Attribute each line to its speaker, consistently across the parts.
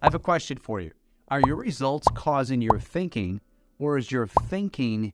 Speaker 1: I have a question for you. Are your results causing your thinking, or is your thinking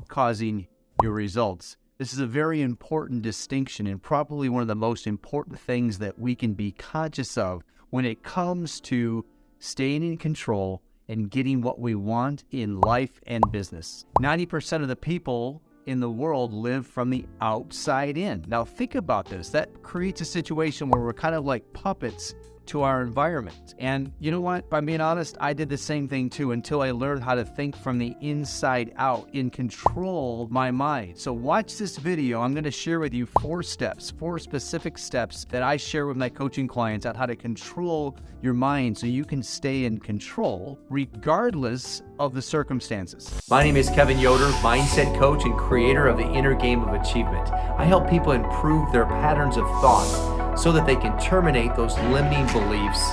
Speaker 1: causing your results? This is a very important distinction and probably one of the most important things that we can be conscious of when it comes to staying in control and getting what we want in life and business. 90% of the people in the world live from the outside in. Now think about this. That creates a situation where we're kind of like puppets to our environment. And you know what? If I'm being honest, I did the same thing too until I learned how to think from the inside out and control my mind. So watch this video. I'm going to share with you 4 specific steps that I share with my coaching clients on how to control your mind so you can stay in control regardless of the circumstances.
Speaker 2: My name is Kevin Yoder, mindset coach and creator of the Inner Game of Achievement. I help people improve their patterns of thought so that they can terminate those limiting beliefs,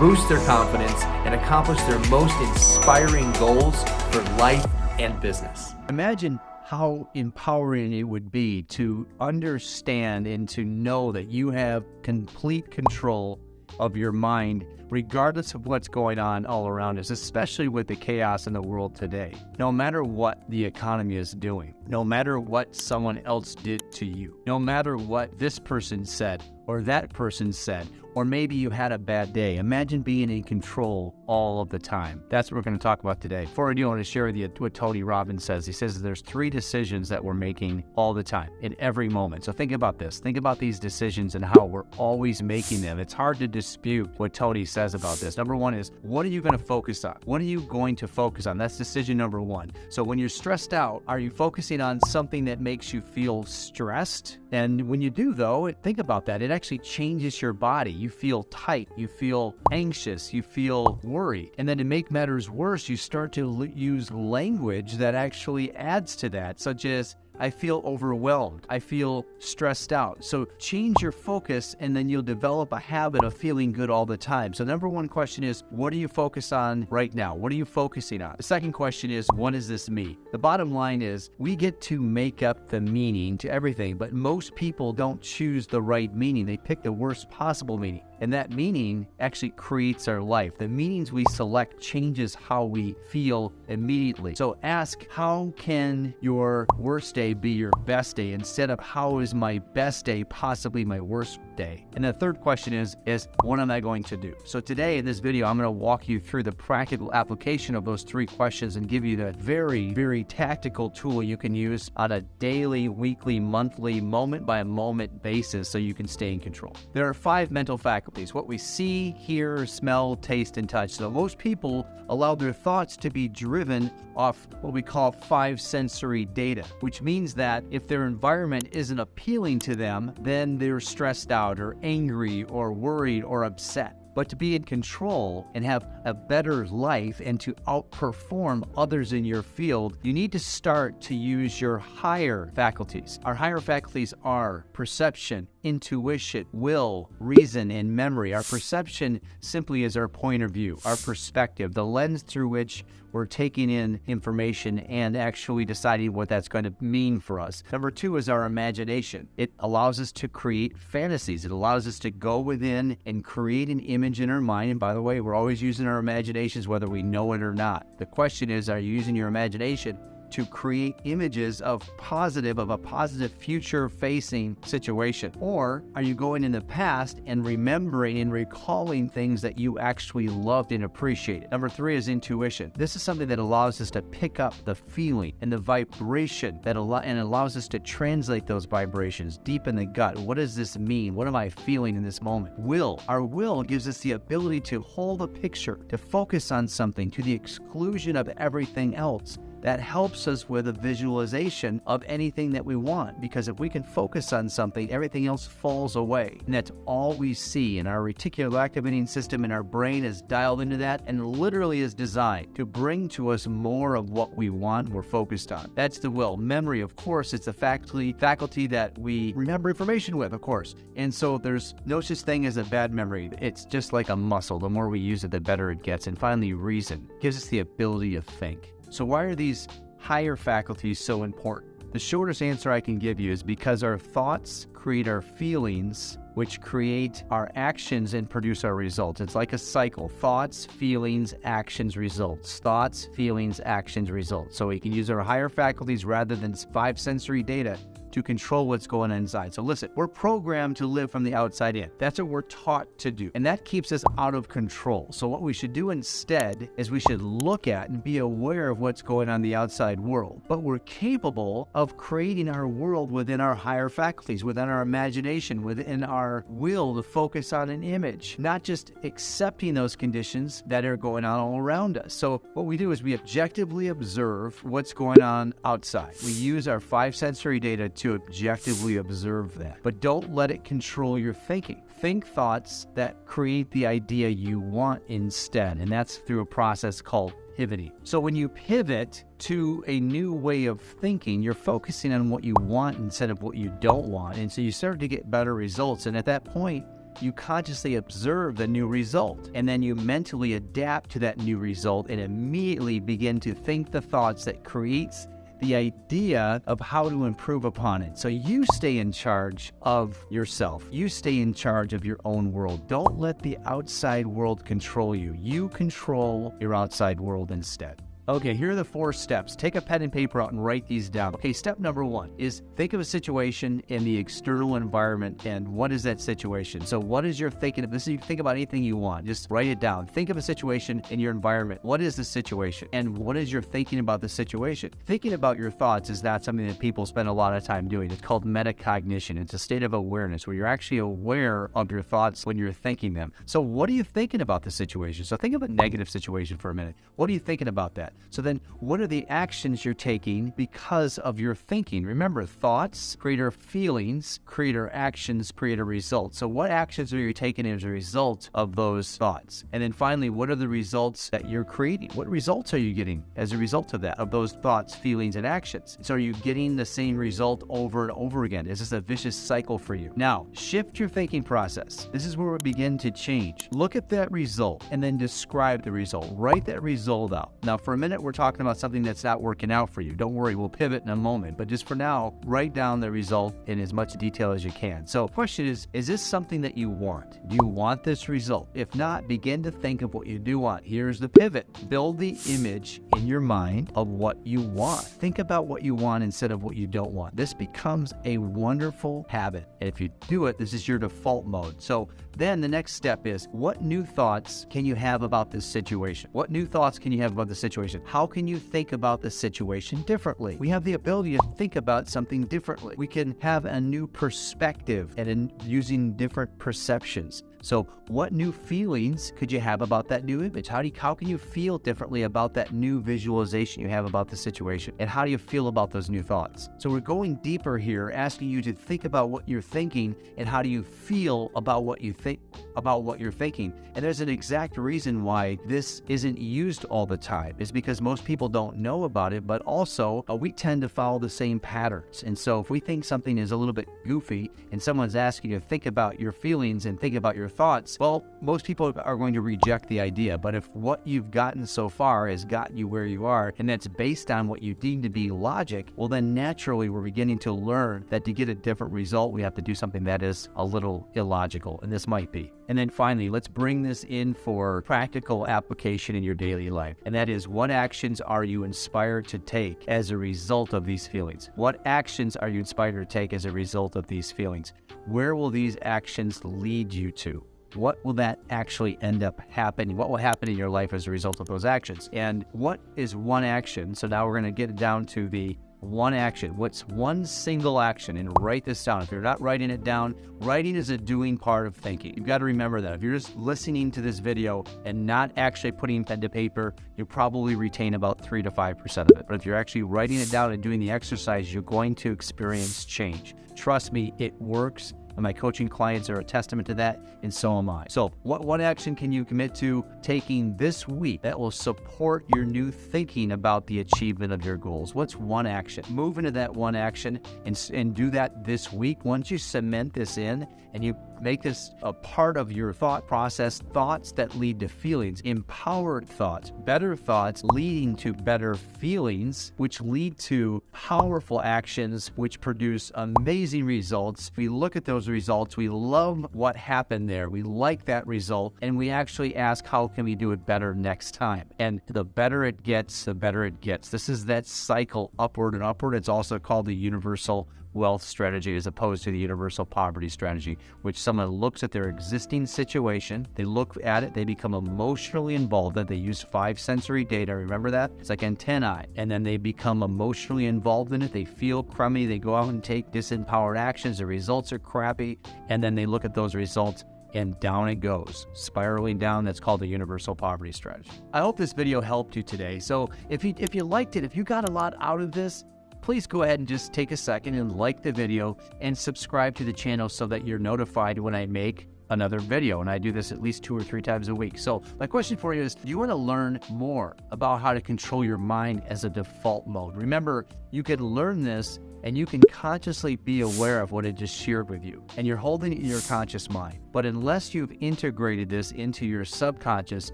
Speaker 2: boost their confidence, and accomplish their most inspiring goals for life and business.
Speaker 1: Imagine how empowering it would be to understand and to know that you have complete control of your mind regardless of what's going on all around us, especially with the chaos in the world today. No matter what the economy is doing, no matter what someone else did to you, no matter what this person said or that person said, or maybe you had a bad day. Imagine being in control all of the time. That's what we're going to talk about today. Before I do, I want to share with you what Tony Robbins says. He says there's 3 decisions that we're making all the time, in every moment. So think about this. Think about these decisions and how we're always making them. It's hard to dispute what Tony says about this. Number 1 is, what are you going to focus on? What are you going to focus on? That's decision number 1. So when you're stressed out, are you focusing on something that makes you feel stressed? And when you do, though, think about that. It actually changes your body. You feel tight, you feel anxious, you feel worried. And then to make matters worse, you start to use language that actually adds to that, such as, I feel overwhelmed, I feel stressed out. So change your focus and then you'll develop a habit of feeling good all the time. So number 1 question is, what are you focused on right now? What are you focusing on? The second question is, what does this mean? The bottom line is, we get to make up the meaning to everything, but most people don't choose the right meaning. They pick the worst possible meaning. And that meaning actually creates our life. The meanings we select changes how we feel immediately. So ask, how can your worst day be your best day instead of how is my best day possibly my worst day? And the third question is what am I going to do? So today in this video, I'm going to walk you through the practical application of those 3 questions and give you that very, very tactical tool you can use on a daily, weekly, monthly, moment by moment basis so you can stay in control. There are 5 mental faculties: what we see, hear, smell, taste, and touch. So most people allow their thoughts to be driven off what we call 5 sensory data, which means that if their environment isn't appealing to them, then they're stressed out or angry or worried or upset. But to be in control and have a better life and to outperform others in your field, you need to start to use your higher faculties. Our higher faculties are perception, intuition, will, reason, and memory. Our perception simply is our point of view, our perspective, the lens through which we're taking in information and actually deciding what that's going to mean for us. Number 2 is our imagination. It allows us to create fantasies. It allows us to go within and create an image in our mind. And by the way, we're always using our imaginations whether we know it or not. The question is, are you using your imagination to create images of a positive future-facing situation? Or are you going in the past and remembering and recalling things that you actually loved and appreciated? Number 3 is intuition. This is something that allows us to pick up the feeling and the vibration and allows us to translate those vibrations deep in the gut. What does this mean? What am I feeling in this moment? Will. Our will gives us the ability to hold a picture, to focus on something to the exclusion of everything else. That helps us with a visualization of anything that we want, because if we can focus on something, everything else falls away. And that's all we see. And our reticular activating system in our brain is dialed into that and literally is designed to bring to us more of what we want, we're focused on. That's the will. Memory, of course, it's a faculty that we remember information with, of course. And so there's no such thing as a bad memory. It's just like a muscle. The more we use it, the better it gets. And finally, reason gives us the ability to think. So why are these higher faculties so important? The shortest answer I can give you is because our thoughts create our feelings, which create our actions and produce our results. It's like a cycle: thoughts, feelings, actions, results. Thoughts, feelings, actions, results. So we can use our higher faculties rather than 5 sensory data to control what's going on inside. So listen, we're programmed to live from the outside in. That's what we're taught to do. And that keeps us out of control. So what we should do instead is we should look at and be aware of what's going on in the outside world. But we're capable of creating our world within our higher faculties, within our imagination, within our will to focus on an image, not just accepting those conditions that are going on all around us. So what we do is we objectively observe what's going on outside. We use our 5 sensory data to objectively observe that. But don't let it control your thinking. Think thoughts that create the idea you want instead, and that's through a process called pivoting. So when you pivot to a new way of thinking, you're focusing on what you want instead of what you don't want, and so you start to get better results. And at that point, you consciously observe the new result, and then you mentally adapt to that new result and immediately begin to think the thoughts that creates the idea of how to improve upon it. So you stay in charge of yourself. You stay in charge of your own world. Don't let the outside world control you. You control your outside world instead. Okay, here are the 4 steps. Take a pen and paper out and write these down. Okay, step number 1 is think of a situation in the external environment, and what is that situation? So what is your thinking of this? You think about anything you want, just write it down. Think of a situation in your environment. What is the situation? And what is your thinking about the situation? Thinking about your thoughts is not something that people spend a lot of time doing. It's called metacognition. It's a state of awareness where you're actually aware of your thoughts when you're thinking them. So what are you thinking about the situation? So think of a negative situation for a minute. What are you thinking about that? So then what are the actions you're taking because of your thinking? Remember, thoughts create our feelings, create our actions, create a result. So what actions are you taking as a result of those thoughts? And then finally, what are the results that you're creating? What results are you getting as a result of that, of those thoughts, feelings, and actions? So are you getting the same result over and over again? Is this a vicious cycle for you? Now, shift your thinking process. This is where we begin to change. Look at that result and then describe the result. Write that result out. Now, for a minute, we're talking about something that's not working out for you. Don't worry, we'll pivot in a moment. But just for now, write down the result in as much detail as you can. So the question is this something that you want? Do you want this result? If not, begin to think of what you do want. Here's the pivot. Build the image in your mind of what you want. Think about what you want instead of what you don't want. This becomes a wonderful habit. And if you do it, this is your default mode. So then the next step is, what new thoughts can you have about this situation? What new thoughts can you have about the situation? How can you think about the situation differently? We have the ability to think about something differently. We can have a new perspective and using different perceptions. So what new feelings could you have about that new image? How can you feel differently about that new visualization you have about the situation? And how do you feel about those new thoughts? So we're going deeper here, asking you to think about what you're thinking and how do you feel about what you think about what you're thinking. And there's an exact reason why this isn't used all the time. It's because most people don't know about it, but also we tend to follow the same patterns. And so if we think something is a little bit goofy and someone's asking you to think about your feelings and think about your thoughts, well, most people are going to reject the idea. But if what you've gotten so far has gotten you where you are, and that's based on what you deem to be logic, well, then naturally we're beginning to learn that to get a different result, we have to do something that is a little illogical, and this might be. And then finally, let's bring this in for practical application in your daily life. And that is, what actions are you inspired to take as a result of these feelings? What actions are you inspired to take as a result of these feelings? Where will these actions lead you to? What will that actually end up happening? What will happen in your life as a result of those actions? And what is one action? So now we're going to get it down to the one action. What's one single action? And write this down. If you're not writing it down, writing is a doing part of thinking. You've got to remember that. If you're just listening to this video and not actually putting pen to paper, you'll probably retain about 3 to 5% of it. But if you're actually writing it down and doing the exercise, you're going to experience change. Trust me, it works. And my coaching clients are a testament to that, and so am I. So what one action can you commit to taking this week that will support your new thinking about the achievement of your goals? What's one action? Move into that one action and do that this week. Once you cement this in and you Make this a part of your thought process. Thoughts that lead to feelings, empowered thoughts, better thoughts leading to better feelings, which lead to powerful actions, which produce amazing results. We look at those results, we love what happened there, we like that result, and we actually ask, how can we do it better next time? And the better it gets, the better it gets. This is that cycle, upward and upward. It's also called the universal wealth strategy, as opposed to the universal poverty strategy, which someone looks at their existing situation, they look at it, they become emotionally involved, that they use 5 sensory data. Remember that? It's like antennae. And then they become emotionally involved in it. They feel crummy. They go out and take disempowered actions. The results are crappy. And then they look at those results and down it goes, spiraling down. That's called the universal poverty strategy. I hope this video helped you today. So if you liked it, if you got a lot out of this, please go ahead and just take a second and like the video and subscribe to the channel so that you're notified when I make another video. And I do this at least 2 or 3 times a week. So my question for you is, do you want to learn more about how to control your mind as a default mode? Remember, you can learn this and you can consciously be aware of what I just shared with you. And you're holding it in your conscious mind. But unless you've integrated this into your subconscious,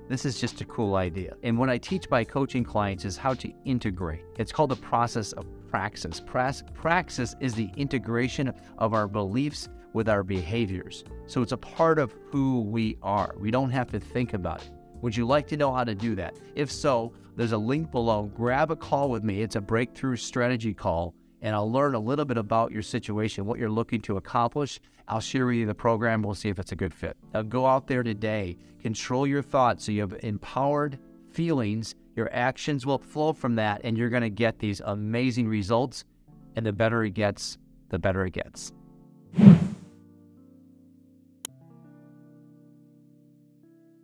Speaker 1: this is just a cool idea. And what I teach my coaching clients is how to integrate. It's called the process of praxis. Praxis is the integration of our beliefs with our behaviors. So it's a part of who we are. We don't have to think about it. Would you like to know how to do that? If so, there's a link below. Grab a call with me. It's a breakthrough strategy call, and I'll learn a little bit about your situation, what you're looking to accomplish. I'll share with you the program. We'll see if it's a good fit. Now go out there today, control your thoughts so you have empowered feelings. Your actions will flow from that, and you're going to get these amazing results. And the better it gets, the better it gets.